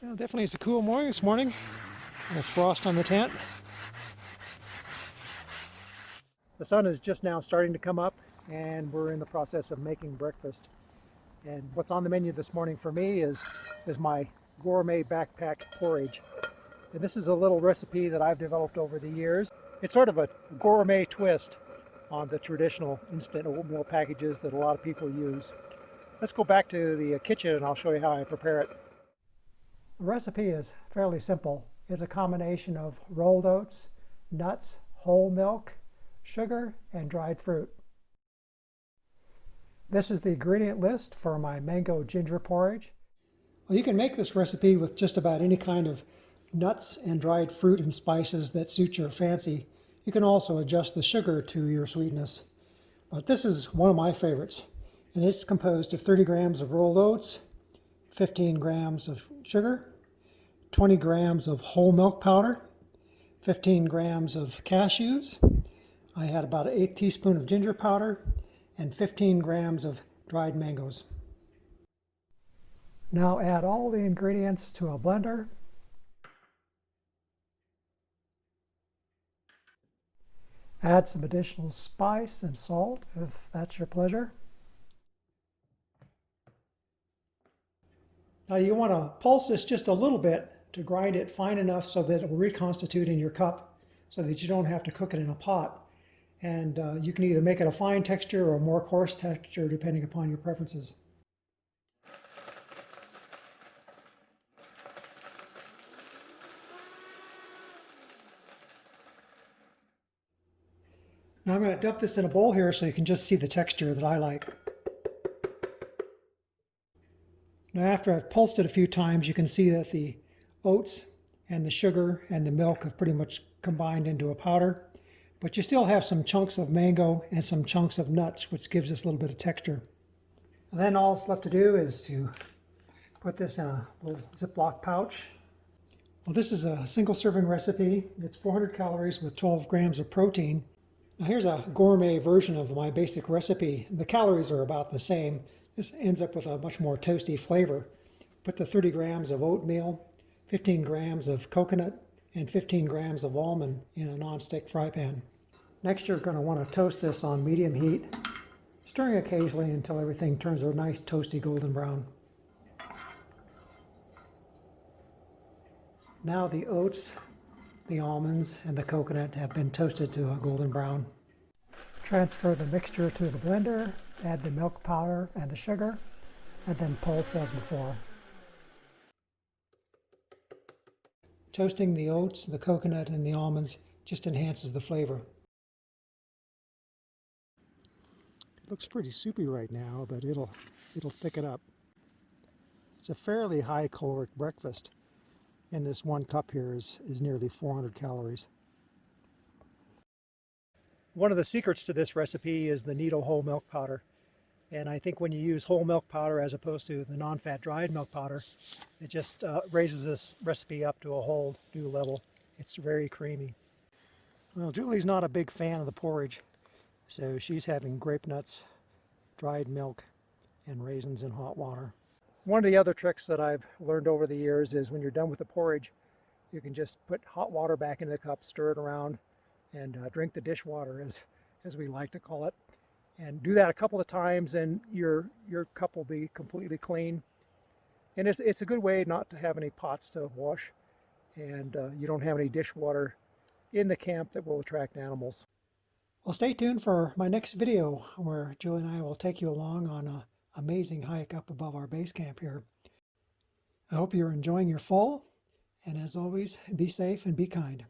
Well, definitely it's a cool morning this morning. With frost on the tent. The sun is just now starting to come up and we're in the process of making breakfast. And what's on the menu this morning for me is my gourmet backpack porridge. And this is a little recipe that I've developed over the years. It's sort of a gourmet twist on the traditional instant oatmeal packages that a lot of people use. Let's go back to the kitchen and I'll show you how I prepare it. The recipe is fairly simple. It's a combination of rolled oats, nuts, whole milk, sugar, and dried fruit. This is the ingredient list for my mango ginger porridge. Well, you can make this recipe with just about any kind of nuts and dried fruit and spices that suit your fancy. You can also adjust the sugar to your sweetness. But this is one of my favorites, and it's composed of 30 grams of rolled oats, 15 grams of sugar, 20 grams of whole milk powder, 15 grams of cashews. I had about an 1/8 teaspoon of ginger powder, and 15 grams of dried mangoes. Now add all the ingredients to a blender. Add some additional spice and salt if that's your pleasure. Now you want to pulse this just a little bit to grind it fine enough so that it will reconstitute in your cup so that you don't have to cook it in a pot. And you can either make it a fine texture or a more coarse texture depending upon your preferences. Now I'm going to dump this in a bowl here so you can just see the texture that I like. Now after I've pulsed it a few times, you can see that the oats and the sugar and the milk have pretty much combined into a powder. But you still have some chunks of mango and some chunks of nuts, which gives us a little bit of texture. And then all that's left to do is to put this in a little Ziploc pouch. Well, this is a single serving recipe. It's 400 calories with 12 grams of protein. Now here's a gourmet version of my basic recipe. The calories are about the same. This ends up with a much more toasty flavor. Put the 30 grams of oatmeal, 15 grams of coconut, and 15 grams of almond in a non-stick fry pan. Next, you're going to want to toast this on medium heat, stirring occasionally until everything turns a nice toasty golden brown. Now the oats, the almonds, and the coconut have been toasted to a golden brown. Transfer the mixture to the blender, add the milk powder and the sugar, and then pulse as before. Toasting the oats, the coconut, and the almonds just enhances the flavor. It looks pretty soupy right now, but it'll thicken up. It's a fairly high caloric breakfast, and this 1 cup here is nearly 400 calories. One of the secrets to this recipe is the Nido whole milk powder. And I think when you use whole milk powder as opposed to the non-fat dried milk powder, it just raises this recipe up to a whole new level. It's very creamy. Well, Julie's not a big fan of the porridge, so she's having grape nuts, dried milk, and raisins in hot water. One of the other tricks that I've learned over the years is when you're done with the porridge, you can just put hot water back into the cup, stir it around, and drink the dishwater, as we like to call it. And do that a couple of times and your cup will be completely clean. And it's a good way not to have any pots to wash, and you don't have any dishwater in the camp that will attract animals. Well, stay tuned for my next video where Julie and I will take you along on an amazing hike up above our base camp here. I hope you're enjoying your fall, and as always, be safe and be kind.